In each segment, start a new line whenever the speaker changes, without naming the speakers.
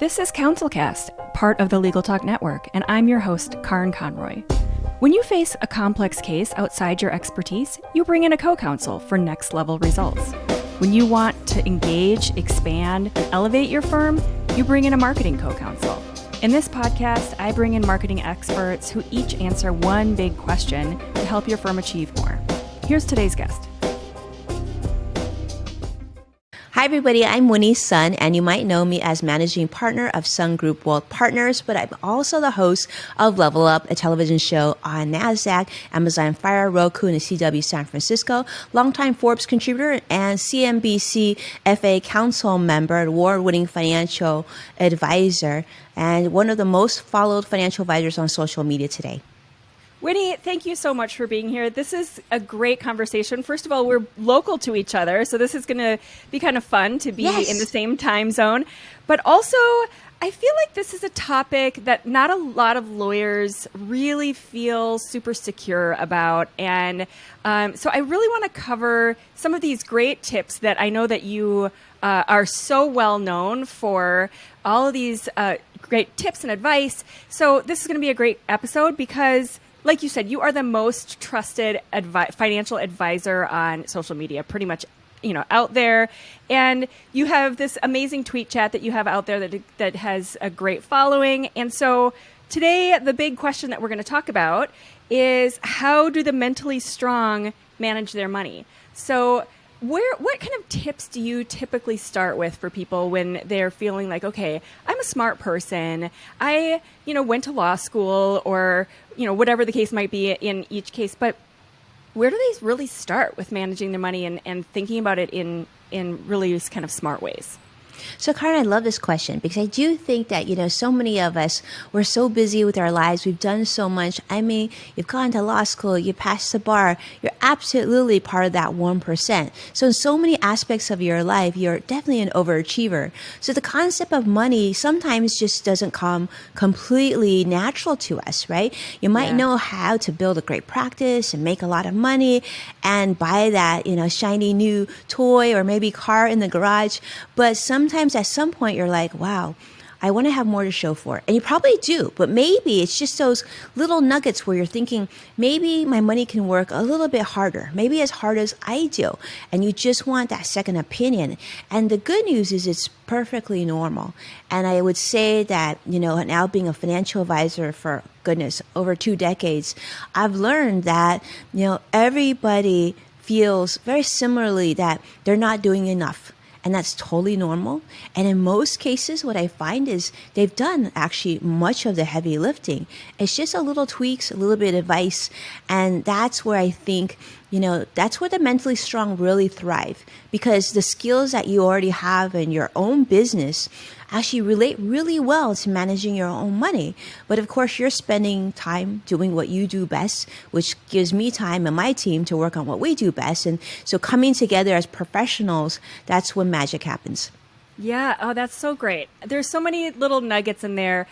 This is CounselCast, part of the Legal Talk Network, and I'm your host, Karin Conroy. When you face a complex case outside your expertise, you bring in a co-counsel for next-level results. When you want to engage, expand, and elevate your firm, you bring in a marketing co-counsel. In this podcast, I bring in marketing experts who each answer one big question to help your firm achieve more. Here's today's guest.
Hi, everybody. I'm Winnie Sun, and you might know me as managing partner of Sun Group Wealth Partners, but I'm also the host of Level Up, a television show on NASDAQ, Amazon Fire, Roku, and the CW San Francisco, longtime Forbes contributor and CNBC FA Council member, award-winning financial advisor, and one of the most followed financial advisors on social media today.
Winnie, thank you so much for being here. This is a great conversation. First of all, we're local to each other, so this is going to be kind of fun to be in the same time zone. But also, I feel like this is a topic that not a lot of lawyers really feel super secure about. And so I really want to cover some of these great tips that I know that you are so well known for, all of these great tips and advice. So this is going to be a great episode because, like you said, you are the most trusted financial advisor on social media, pretty much, out there. And you have this amazing tweet chat that you have out there that has a great following. And so today, the big question that we're going to talk about is, how do the mentally strong manage their money? So what kind of tips do you typically start with for people when they're feeling like, okay, I'm a smart person, I, went to law school, or, whatever the case might be in each case, but where do they really start with managing their money and thinking about it in really kind of smart ways?
So, Karin, I love this question because I do think that, so many of us, we're so busy with our lives. We've done so much. I mean, you've gone to law school, you passed the bar. You're absolutely part of that 1%. So in so many aspects of your life, you're definitely an overachiever. So the concept of money sometimes just doesn't come completely natural to us, right? You might know how to build a great practice and make a lot of money and buy that, shiny new toy or maybe car in the garage. But sometimes at some point you're like, wow, I want to have more to show for it. And you probably do, but maybe it's just those little nuggets where you're thinking, maybe my money can work a little bit harder, maybe as hard as I do. And you just want that second opinion. And the good news is it's perfectly normal. And I would say that, now being a financial advisor for, goodness, over 2 decades, I've learned that, everybody feels very similarly that they're not doing enough. And that's totally normal. And in most cases, what I find is they've done actually much of the heavy lifting. It's just a little tweaks, a little bit of advice. And that's where I think, that's where the mentally strong really thrive, because the skills that you already have in your own business actually relate really well to managing your own money. But of course, you're spending time doing what you do best, which gives me time and my team to work on what we do best. And so coming together as professionals, that's when magic happens.
Yeah. Oh, that's so great. There's so many little nuggets in there.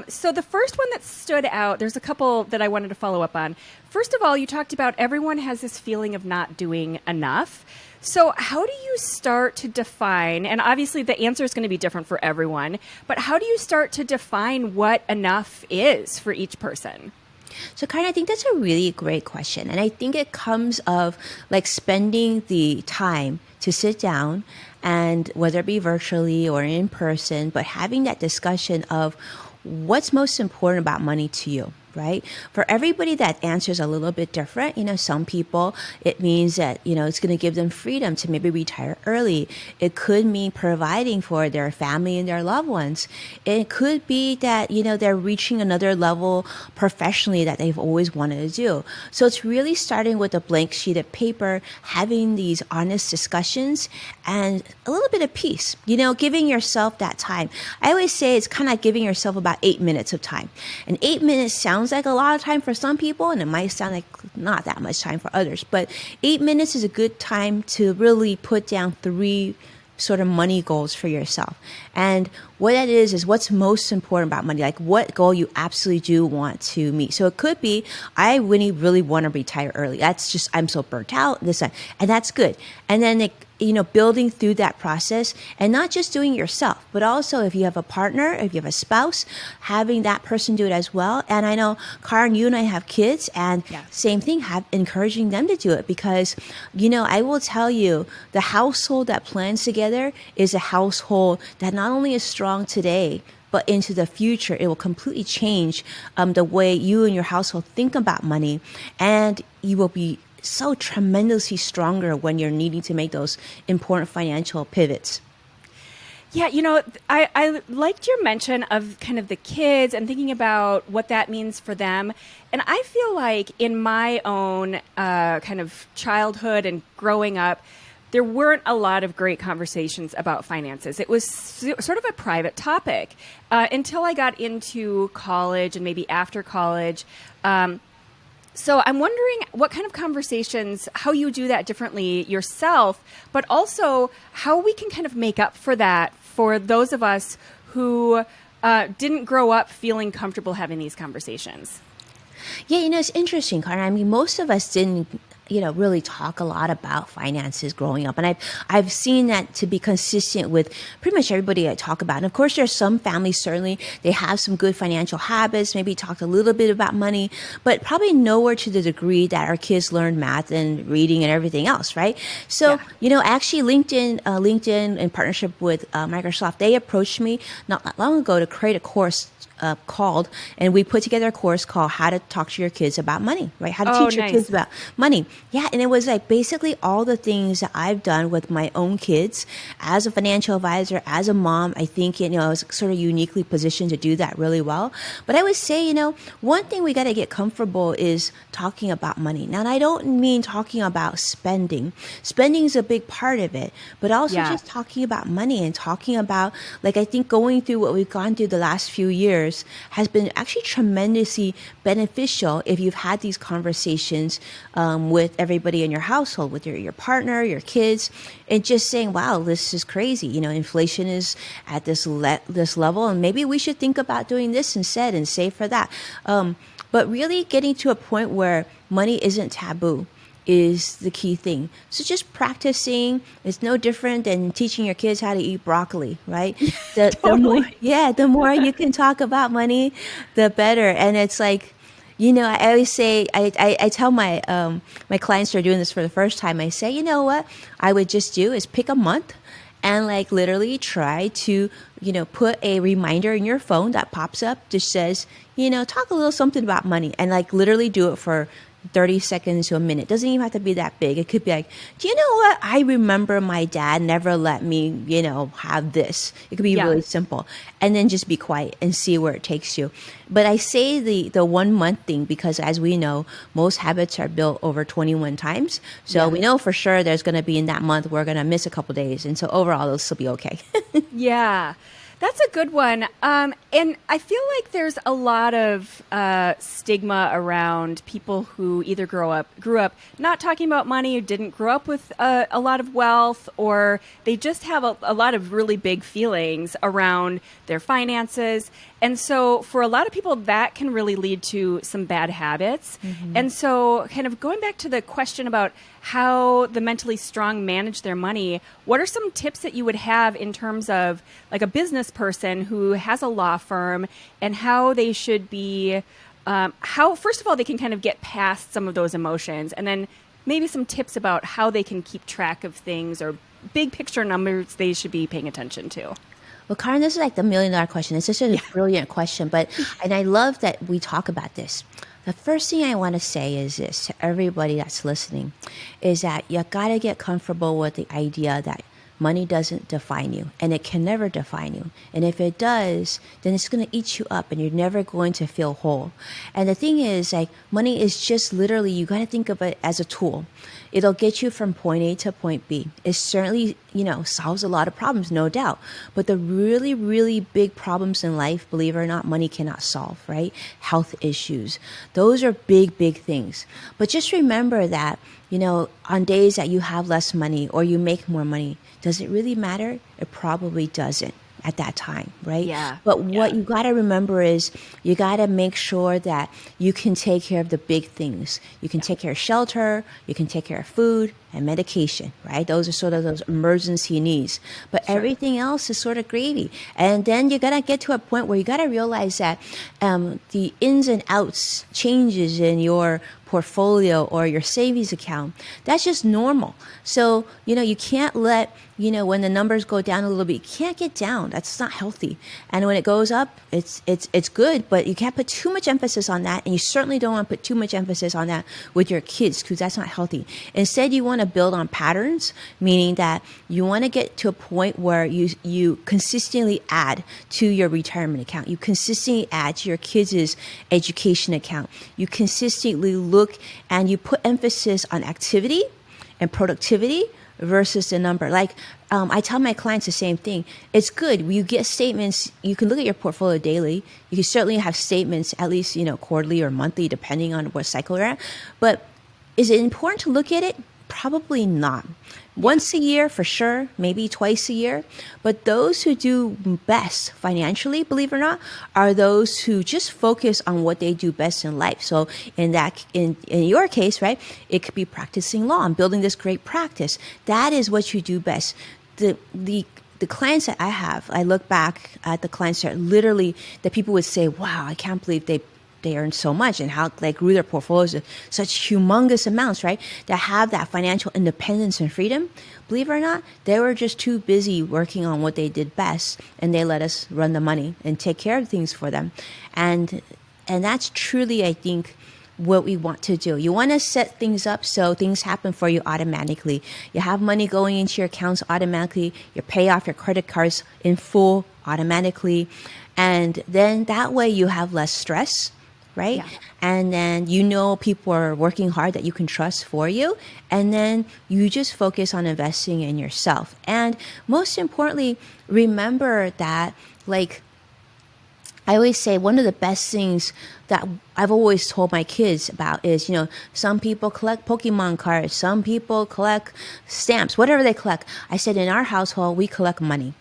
So the first one that stood out, there's a couple that I wanted to follow up on. First of all, you talked about everyone has this feeling of not doing enough. So how do you start to define, and obviously the answer is going to be different for everyone, but how do you start to define what enough is for each person?
So, Karin, I think that's a really great question. And I think it comes of like spending the time to sit down, and whether it be virtually or in person, but having that discussion of what's most important about money to you, right? For everybody, that answer is a little bit different. Some people, it means that, it's going to give them freedom to maybe retire early. It could mean providing for their family and their loved ones. It could be that, they're reaching another level professionally that they've always wanted to do. So it's really starting with a blank sheet of paper, having these honest discussions and a little bit of peace, giving yourself that time. I always say it's kind of like giving yourself about 8 minutes of time. And 8 minutes sounds like a lot of time for some people, and it might sound like not that much time for others. But 8 minutes is a good time to really put down 3 sort of money goals for yourself. And what that is what's most important about money, like what goal you absolutely do want to meet. So it could be, I really want to retire early. That's just, I'm so burnt out, and that's good. And then building through that process, and not just doing it yourself, but also if you have a partner, if you have a spouse, having that person do it as well. And I know, Karen, you and I have kids, and same thing, encouraging them to do it, because, I will tell you, the household that plans together is a household that not only is strong today, but into the future, it will completely change the way you and your household think about money, and you will be so tremendously stronger when you're needing to make those important financial pivots.
Yeah, I liked your mention of kind of the kids and thinking about what that means for them. And I feel like in my own kind of childhood and growing up, there weren't a lot of great conversations about finances. It was sort of a private topic until I got into college and maybe after college. So I'm wondering what kind of conversations, how you do that differently yourself, but also how we can kind of make up for that for those of us who didn't grow up feeling comfortable having these conversations.
Yeah, it's interesting, Karen. I mean, most of us didn't really talk a lot about finances growing up. And I've seen that to be consistent with pretty much everybody I talk about. And of course, there's some families, certainly, they have some good financial habits, maybe talked a little bit about money, but probably nowhere to the degree that our kids learn math and reading and everything else, right? So, actually LinkedIn in partnership with Microsoft, they approached me not that long ago to create a course and we put together a course called How to Talk to Your Kids About Money, right? How to teach your kids about money. Yeah, and it was like basically all the things that I've done with my own kids as a financial advisor, as a mom. I think, I was sort of uniquely positioned to do that really well. But I would say, one thing we got to get comfortable is talking about money. Now, and I don't mean talking about spending. Spending is a big part of it, but also just talking about money and talking about, like, I think going through what we've gone through the last few years has been actually tremendously beneficial if you've had these conversations with everybody in your household, with your partner, your kids, and just saying, wow, this is crazy. Inflation is at this level, and maybe we should think about doing this instead and save for that. But really getting to a point where money isn't taboo is the key thing. So just practicing is no different than teaching your kids how to eat broccoli, right? The more you can talk about money, the better. And it's like, I always say, I tell my my clients who are doing this for the first time, I say, what I would just do is pick a month and like literally try to, put a reminder in your phone that pops up that says, talk a little something about money, and like literally do it for 30 seconds to a minute. It doesn't even have to be that big. It could be like, do you know what? I remember my dad never let me, have this. It could be really simple. And then just be quiet and see where it takes you. But I say the 1 month thing because, as we know, most habits are built over 21 times. So we know for sure there's going to be in that month, we're going to miss a couple days. And so overall, this will be okay.
Yeah. That's a good one. And I feel like there's a lot of stigma around people who either grew up not talking about money, or didn't grow up with a lot of wealth, or they just have a lot of really big feelings around their finances. And so for a lot of people, that can really lead to some bad habits. Mm-hmm. And so kind of going back to the question about how the mentally strong manage their money, what are some tips that you would have in terms of like a business person who has a law firm, and how they should be, how, first of all, they can kind of get past some of those emotions, and then maybe some tips about how they can keep track of things or big picture numbers they should be paying attention to?
Well, Karen, this is like the $1 million question. It's such a brilliant question, and I love that we talk about this. The first thing I want to say is this to everybody that's listening, is that you got to get comfortable with the idea that money doesn't define you, and it can never define you. And if it does, then it's going to eat you up, and you're never going to feel whole. And the thing is, like, money is just literally, you got to think of it as a tool. It'll get you from point A to point B. It certainly, solves a lot of problems, no doubt. But the really, really big problems in life, believe it or not, money cannot solve, right? Health issues. Those are big, big things. But just remember that, on days that you have less money or you make more money, does it really matter? It probably doesn't at that time, right?
Yeah.
But what you got to remember is you got to make sure that you can take care of the big things. You can take care of shelter, you can take care of food, and medication, right? Those are sort of those emergency needs. But everything else is sort of gravy. And then you got to get to a point where you got to realize that the ins and outs changes in your portfolio or your savings account, that's just normal. So, you can't let, when the numbers go down a little bit, you can't get down. That's not healthy. And when it goes up, it's good, but you can't put too much emphasis on that. And you certainly don't want to put too much emphasis on that with your kids, because that's not healthy. Instead, you want to build on patterns, meaning that you want to get to a point where you consistently add to your retirement account. You consistently add to your kids' education account. You consistently look and you put emphasis on activity and productivity versus the number. Like I tell my clients the same thing. It's good. You get statements. You can look at your portfolio daily. You can certainly have statements at least, quarterly or monthly, depending on what cycle you're at. But is it important to look at it? Probably not. Once a year for sure, maybe twice a year. But those who do best financially, believe it or not, are those who just focus on what they do best in life. So in your case, right, it could be practicing law and building this great practice. That is what you do best. The clients that I have, I look back at the clients that literally, that people would say, wow, I can't believe they earn so much, and how they grew their portfolios to such humongous amounts, right? That have that financial independence and freedom. Believe it or not, they were just too busy working on what they did best, and they let us run the money and take care of things for them. And that's truly, I think, what we want to do. You want to set things up so things happen for you automatically. You have money going into your accounts automatically. You pay off your credit cards in full automatically. And then that way you have less stress, right? Yeah. And then people are working hard that you can trust for you. And then you just focus on investing in yourself. And most importantly, remember that, like, I always say one of the best things that I've always told my kids about is, some people collect Pokemon cards, some people collect stamps, whatever they collect. I said in our household, we collect money.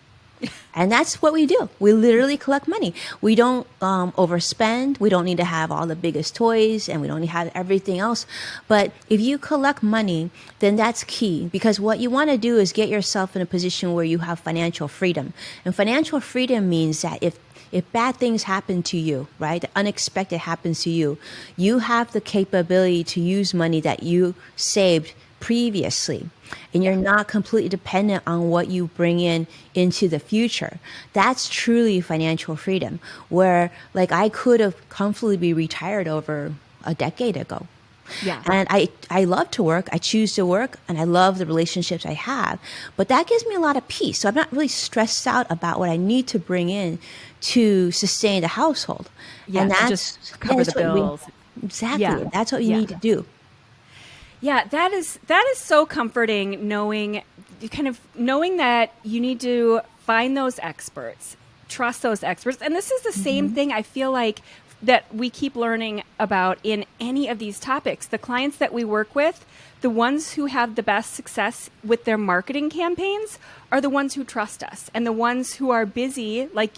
And that's what we do. We literally collect money. We don't overspend. We don't need to have all the biggest toys, and we don't need to have everything else. But if you collect money, then that's key, because what you want to do is get yourself in a position where you have financial freedom. And financial freedom means that if bad things happen to you, right, the unexpected happens to you, you have the capability to use money that you saved previously, and you're not completely dependent on what you bring into the future. That's truly financial freedom, where, like, I could have comfortably be retired over a decade ago. Yeah. And I love to work. I choose to work, and I love the relationships I have. But that gives me a lot of peace. So I'm not really stressed out about what I need to bring in to sustain the household.
Yeah, and that's just cover the bills.
Exactly. Yeah. That's what you need to do.
Yeah, that is so comforting, knowing that you need to find those experts, trust those experts. And this is the same thing I feel like that we keep learning about in any of these topics. The clients that we work with, the ones who have the best success with their marketing campaigns are the ones who trust us, and the ones who are busy, like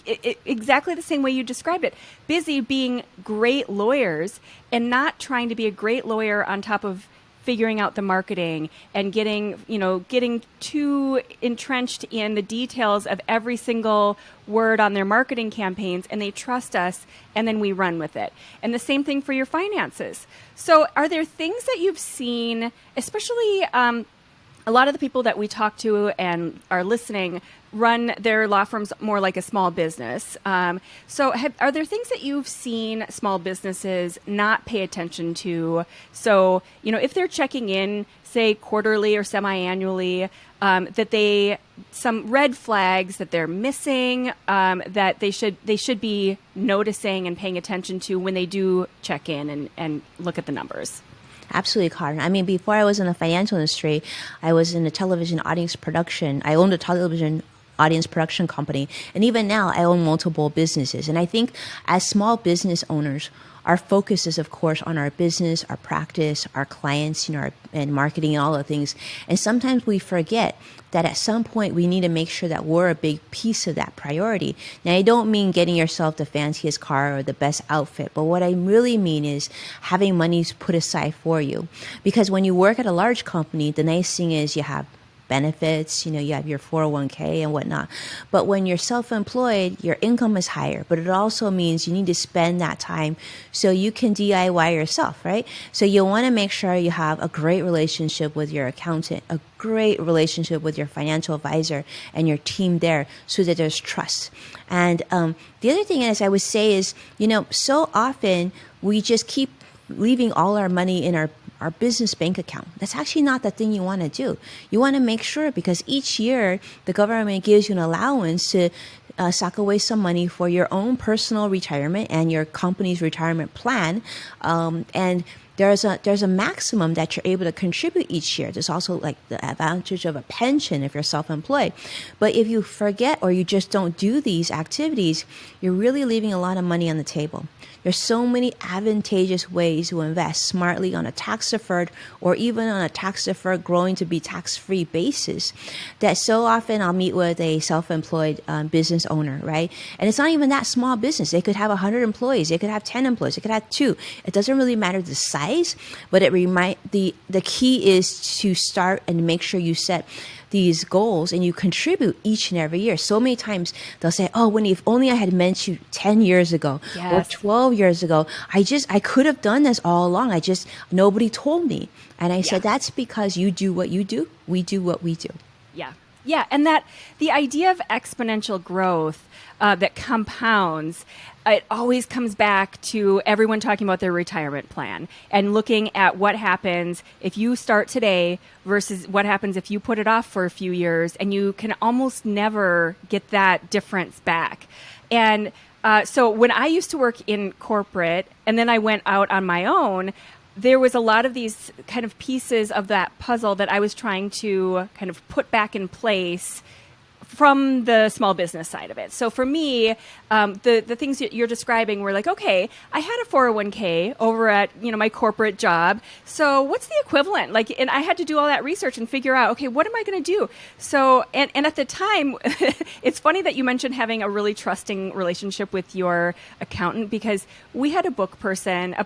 exactly the same way you described it, busy being great lawyers and not trying to be a great lawyer on top of figuring out the marketing and getting too entrenched in the details of every single word on their marketing campaigns, and they trust us, and then we run with it. And the same thing for your finances. So are there things that you've seen, especially a lot of the people that we talk to and are listening run their law firms more like a small business. So are there things that you've seen small businesses not pay attention to? So, if they're checking in, say quarterly or semi-annually, some red flags that they're missing, that they should be noticing and paying attention to when they do check in and look at the numbers.
Absolutely, Karen. I mean, before I was in the financial industry, I was in the television audience production. I owned a television audience production company. And even now, I own multiple businesses. And I think as small business owners, our focus is, of course, on our business, our practice, our clients, and marketing and all the things. And sometimes we forget that at some point we need to make sure that we're a big piece of that priority. Now, I don't mean getting yourself the fanciest car or the best outfit, but what I really mean is having money put aside for you. Because when you work at a large company, the nice thing is you have benefits, you have your 401k and whatnot. But when you're self-employed, your income is higher, but it also means you need to spend that time so you can DIY yourself, right? So you want to make sure you have a great relationship with your accountant, a great relationship with your financial advisor and your team there so that there's trust. And the other thing is I would say is, so often we just keep leaving all our money in our business bank account. That's actually not the thing you want to do. You want to make sure, because each year the government gives you an allowance to sock away some money for your own personal retirement and your company's retirement plan. And there's a maximum that you're able to contribute each year. There's also like the advantage of a pension if you're self-employed. But if you forget or you just don't do these activities, you're really leaving a lot of money on the table. There's so many advantageous ways to invest smartly on a tax-deferred or even on a tax-deferred growing to be tax-free basis that so often I'll meet with a self-employed business owner, right? And it's not even that small business. They could have 100 employees. They could have 10 employees. They could have 2. It doesn't really matter the size, but the key is to start and make sure you set these goals and you contribute each and every year. So many times they'll say, oh, Winnie, if only I had met you 10 years ago or 12 years ago, I could have done this all along. Nobody told me. And I said, that's because you do what you do. We do what we do.
Yeah. Yeah. And that the idea of exponential growth that compounds, it always comes back to everyone talking about their retirement plan and looking at what happens if you start today versus what happens if you put it off for a few years, and you can almost never get that difference back. And so when I used to work in corporate and then I went out on my own, there was a lot of these kind of pieces of that puzzle that I was trying to kind of put back in place from the small business side of it. So for me, the things you're describing were like, okay, I had a 401k over at, my corporate job. So what's the equivalent? And I had to do all that research and figure out, okay, what am I going to do? So, and at the time, it's funny that you mentioned having a really trusting relationship with your accountant, because we had a person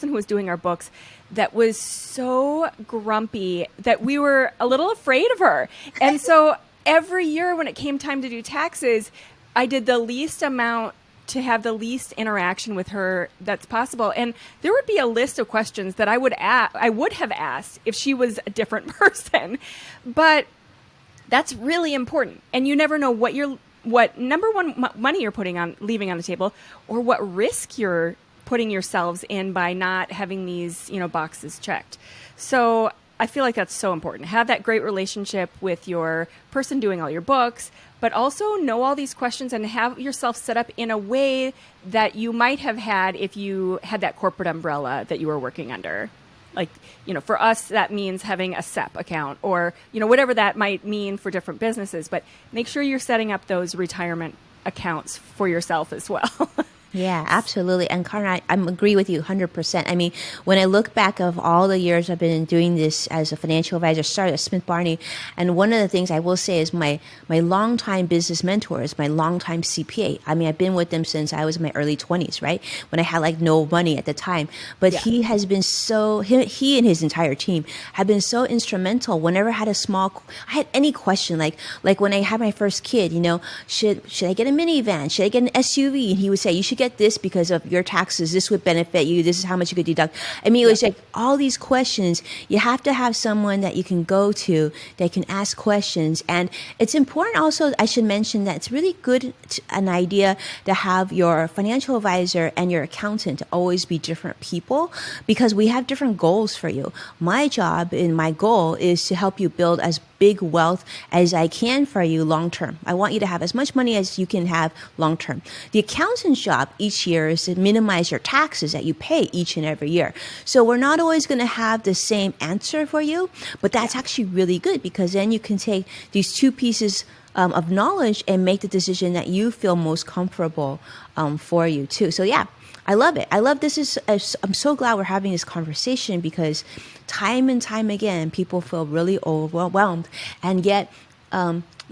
who was doing our books that was so grumpy that we were a little afraid of her. And so every year when it came time to do taxes, I did the least amount to have the least interaction with her that's possible. And there would be a list of questions that I would have asked if she was a different person. But that's really important. And you never know what number one money you're leaving on the table, or what risk you're putting yourselves in by not having these, boxes checked. So I feel like that's so important. Have that great relationship with your person doing all your books, but also know all these questions and have yourself set up in a way that you might have had if you had that corporate umbrella that you were working under. For us, that means having a SEP account or, whatever that might mean for different businesses. But make sure you're setting up those retirement accounts for yourself as well.
Yeah, absolutely. And Karen, I agree with you 100%. I mean, when I look back of all the years I've been doing this as a financial advisor, started at Smith Barney, and one of the things I will say is my longtime business mentor is my longtime CPA. I mean, I've been with them since I was in my early 20s, right? When I had no money at the time. But he has been he and his entire team have been so instrumental whenever I had any question, like when I had my first kid, should I get a minivan? Should I get an SUV? And he would say, you should get this because of your taxes. This would benefit you. This is how much you could deduct. I mean, it was like all these questions. You have to have someone that you can go to that can ask questions. And it's important also, I should mention that it's really good, an idea to have your financial advisor and your accountant to always be different people, because we have different goals for you. My job and my goal is to help you build as big wealth as I can for you long term. I want you to have as much money as you can have long term. The accountant's job each year is to minimize your taxes that you pay each and every year. So we're not always going to have the same answer for you, but that's actually really good, because then you can take these two pieces of knowledge and make the decision that you feel most comfortable for you too. So yeah, I love it. I love this. I'm so glad we're having this conversation because time and time again, people feel really overwhelmed, and yet,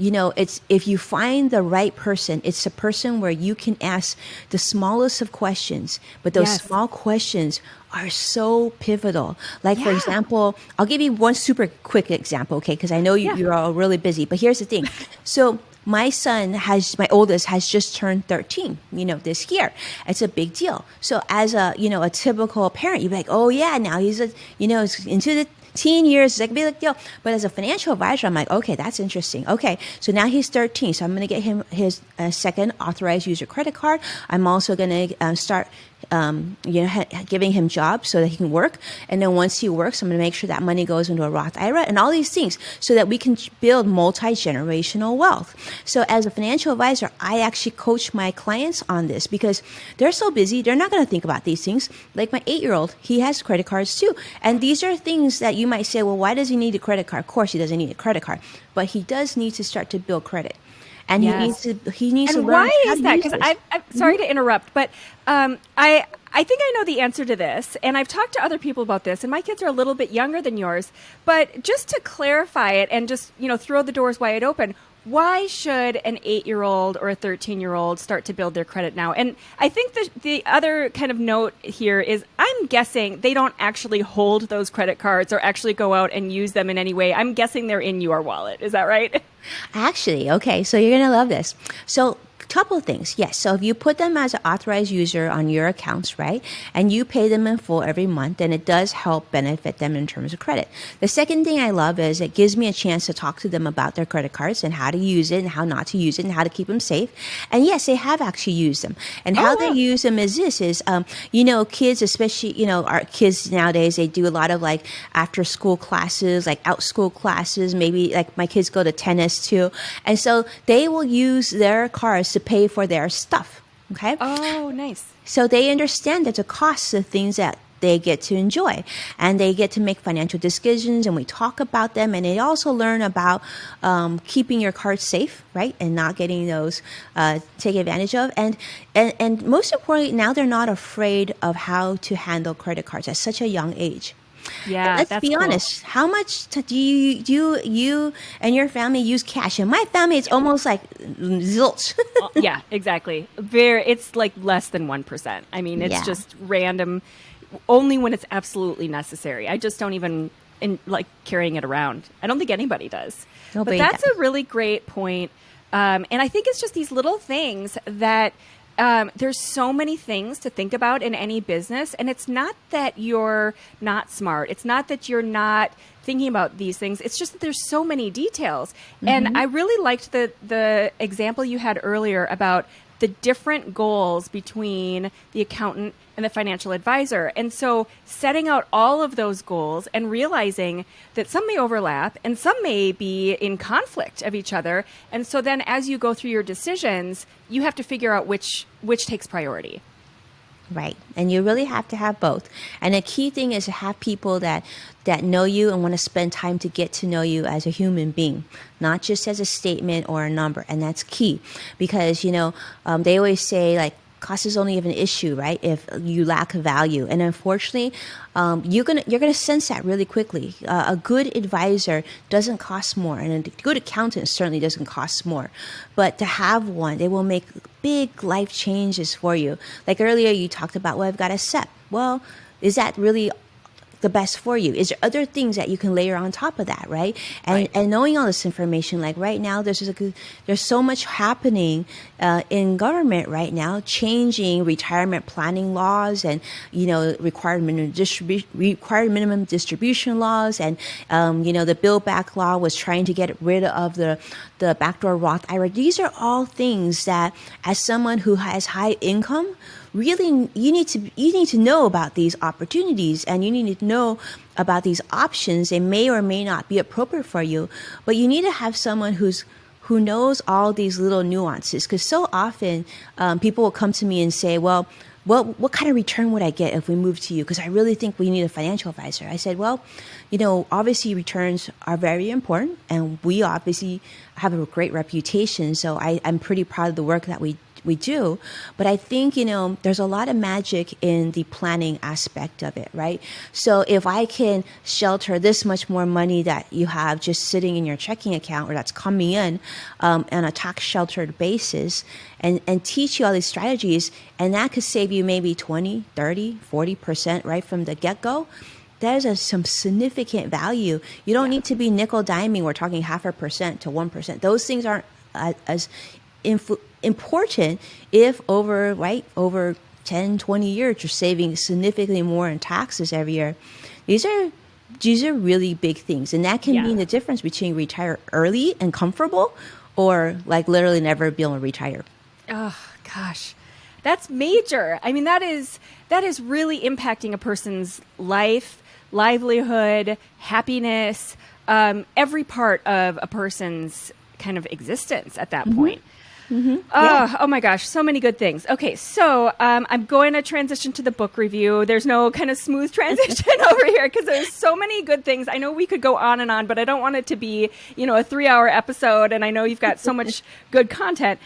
it's if you find the right person, it's a person where you can ask the smallest of questions, but those small questions are so pivotal. Like, for example, I'll give you one super quick example, okay? Because I know you're all really busy, but here's the thing. So my oldest has just turned 13, this year. It's a big deal. So as a typical parent, you'd be like, oh yeah, now he's into the teen years, it's like a big deal. But as a financial advisor, I'm like, okay, that's interesting. Okay, so now he's 13, so I'm going to get him his second authorized user credit card. I'm also going to start giving him jobs so that he can work. And then once he works, I'm going to make sure that money goes into a Roth IRA and all these things so that we can build multi-generational wealth. So as a financial advisor, I actually coach my clients on this because they're so busy. They're not going to think about these things. Like my 8-year-old, he has credit cards too. And these are things that you might say, well, why does he need a credit card? Of course, he doesn't need a credit card, but he does need to start to build credit. And he needs to learn
why
how
is
to
that?
use
Because
this.
I'm sorry to interrupt, but I think I know the answer to this, and I've talked to other people about this, and my kids are a little bit younger than yours. But just to clarify it and just throw the doors wide open, why should an 8-year-old or a 13-year-old start to build their credit now? And I think the other kind of note here is I'm guessing they don't actually hold those credit cards or actually go out and use them in any way. I'm guessing they're in your wallet. Is that right?
Actually, okay, so you're going to love this. So couple of things. Yes. So if you put them as an authorized user on your accounts, right, and you pay them in full every month, then it does help benefit them in terms of credit. The second thing I love is it gives me a chance to talk to them about their credit cards and how to use it and how not to use it and how to keep them safe. And yes, they have actually used them. And how they use them is kids, especially, our kids nowadays, they do a lot of like after school classes, like out school classes, maybe like my kids go to tennis too. And so they will use their cards to pay for their stuff. Okay.
Oh, nice.
So they understand that the costs of things that they get to enjoy and they get to make financial decisions, and we talk about them, and they also learn about keeping your cards safe, right, and not getting those taken advantage of, and most importantly, now they're not afraid of how to handle credit cards at such a young age.
Yeah,
let's
that's
be
cool.
honest. How much do you and your family use cash? In my family, it's almost like zilch.
Yeah, exactly. It's like less than 1%. I mean, it's just random, only when it's absolutely necessary. I just don't even like carrying it around. I don't think anybody does.
Nobody
but that's
does.
a really great point. And I think it's just these little things that there's so many things to think about in any business. And it's not that you're not smart. It's not that you're not thinking about these things. It's just that there's so many details. Mm-hmm. And I really liked the example you had earlier about the different goals between the accountant and the financial advisor. And so setting out all of those goals and realizing that some may overlap and some may be in conflict of each other. And so then as you go through your decisions, you have to figure out which takes priority.
Right. And you really have to have both. And the key thing is to have people that know you and want to spend time to get to know you as a human being, not just as a statement or a number. And that's key because, they always say like, cost is only an issue, right? If you lack value. And unfortunately, you're gonna sense that really quickly. A good advisor doesn't cost more, and a good accountant certainly doesn't cost more. But to have one, they will make big life changes for you. Like earlier, you talked about, well, I've got a SEP. Well, is that really the best for you? Is there other things that you can layer on top of that, right? And knowing all this information, like right now, there's so much happening in government right now, changing retirement planning laws and required minimum distribution laws, and the Build Back law was trying to get rid of the backdoor Roth IRA. These are all things that, as someone who has high income, really, you need to know about these opportunities, and you need to know about these options. They may or may not be appropriate for you, but you need to have someone who knows all these little nuances. Because so often people will come to me and say, well, what kind of return would I get if we moved to you? Because I really think we need a financial advisor. I said, well, obviously returns are very important, and we obviously have a great reputation. So I'm pretty proud of the work that we do. But I think, there's a lot of magic in the planning aspect of it, right? So if I can shelter this much more money that you have just sitting in your checking account or that's coming in on a tax sheltered basis and teach you all these strategies, and that could save you maybe 20, 30, 40% right from the get-go, there's some significant value. You don't need to be nickel diming. We're talking 0.5% to 1%. Those things aren't as important if over 10, 20 years, you're saving significantly more in taxes every year. These are really big things. And that can mean the difference between retire early and comfortable or like literally never be able to retire.
Oh, gosh. That's major. I mean, that is really impacting a person's life, livelihood, happiness, every part of a person's kind of existence at that point. Oh my gosh, so many good things. Okay, so I'm going to transition to the book review. There's no kind of smooth transition over here because there's so many good things. I know we could go on and on, but I don't want it to be, a 3-hour episode, and I know you've got so much good content.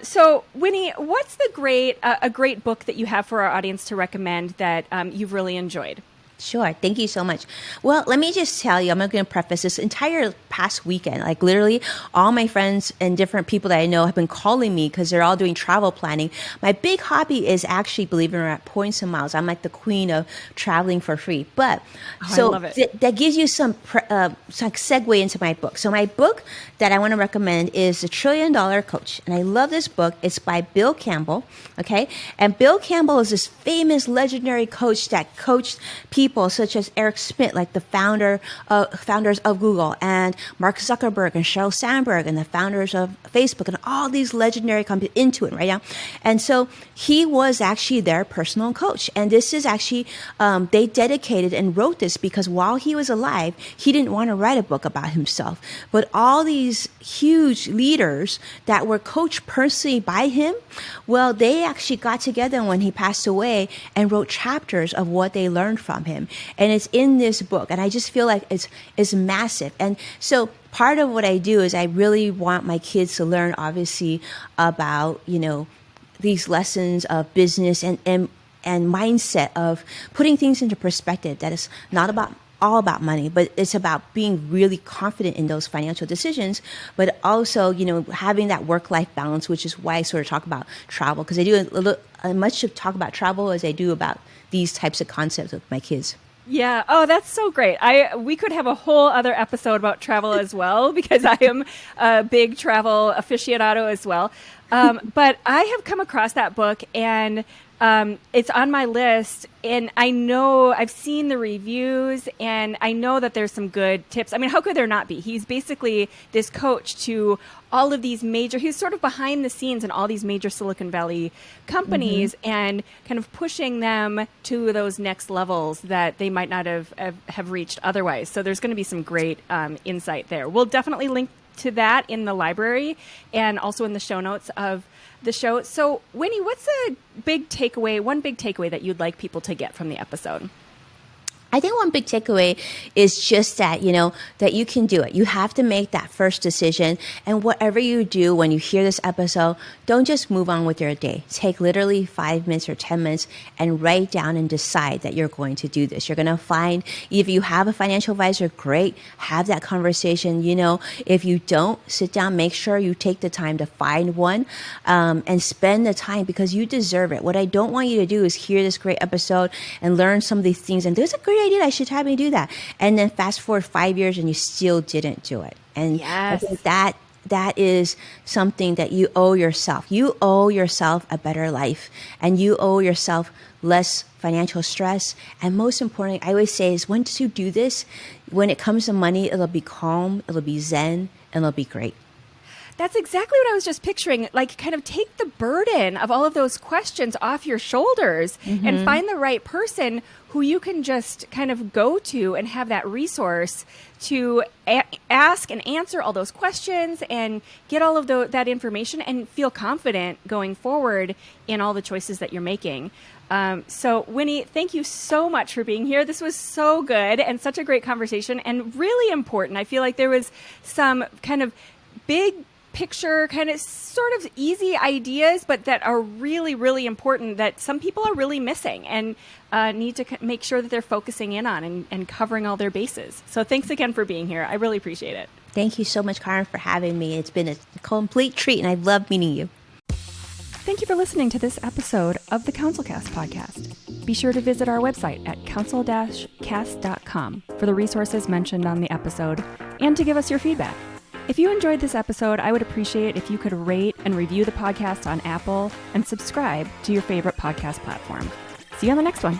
So, Winnie, what's a great book that you have for our audience to recommend that you've really enjoyed?
Sure. Thank you so much. Well, let me just tell you, I'm going to preface this entire past weekend. Like literally all my friends and different people that I know have been calling me because they're all doing travel planning. My big hobby is actually, believe it or not, points and miles. I'm like the queen of traveling for free. But so
I love it.
That gives you some segue into my book. So my book that I want to recommend is The $1 Trillion Coach. And I love this book. It's by Bill Campbell. Okay. And Bill Campbell is this famous legendary coach that coached people such as Eric Schmidt, like the founders of Google, and Mark Zuckerberg and Sheryl Sandberg, and the founders of Facebook, and all these legendary companies, Intuit, right now. And so he was actually their personal coach. And this is actually, they dedicated and wrote this because while he was alive, he didn't want to write a book about himself. But all these huge leaders that were coached personally by him, well, they actually got together when he passed away and wrote chapters of what they learned from him. And it's in this book. And I just feel like it's massive. And so part of what I do is I really want my kids to learn, obviously, about, these lessons of business and mindset of putting things into perspective. That is not all about money, but it's about being really confident in those financial decisions, but also, having that work-life balance, which is why I sort of talk about travel, because I do much to talk about travel as I do about these types of concepts with my kids.
Yeah. Oh, that's so great. We could have a whole other episode about travel as well, because I am a big travel aficionado as well. But I have come across that book, and it's on my list, and I know I've seen the reviews, and I know that there's some good tips. I mean, how could there not be? He's basically this coach to all of these he's sort of behind the scenes in all these major Silicon Valley companies and kind of pushing them to those next levels that they might not have reached otherwise. So there's going to be some great insight there. We'll definitely link to that in the library and also in the show notes of the show. So, Winnie, what's one big takeaway that you'd like people to get from the episode?
I think one big takeaway is just that, that you can do it. You have to make that first decision. And whatever you do when you hear this episode, don't just move on with your day. Take literally 5 minutes or 10 minutes and write down and decide that you're going to do this. You're going to find, if you have a financial advisor, great, have that conversation. If you don't, sit down, make sure you take the time to find one and spend the time because you deserve it. What I don't want you to do is hear this great episode and learn some of these things. And there's a great idea. I should have me do that. And then fast forward 5 years and you still didn't do it. And yes. I think that is something that you owe yourself. You owe yourself a better life, and you owe yourself less financial stress. And most importantly, I always say is once you do this, when it comes to money, it'll be calm, it'll be zen, and it'll be great.
That's exactly what I was just picturing. Like, kind of take the burden of all of those questions off your shoulders and find the right person who you can just kind of go to and have that resource to ask and answer all those questions and get all of that information and feel confident going forward in all the choices that you're making. So, Winnie, thank you so much for being here. This was so good and such a great conversation and really important. I feel like there was some kind of big picture, kind of sort of easy ideas, but that are really, really important that some people are really missing and need to make sure that they're focusing in on and covering all their bases. So thanks again for being here. I really appreciate it.
Thank you so much, Karen, for having me. It's been a complete treat, and I love meeting you.
Thank you for listening to this episode of the CouncilCast podcast. Be sure to visit our website at council-cast.com for the resources mentioned on the episode and to give us your feedback. If you enjoyed this episode, I would appreciate if you could rate and review the podcast on Apple and subscribe to your favorite podcast platform. See you on the next one.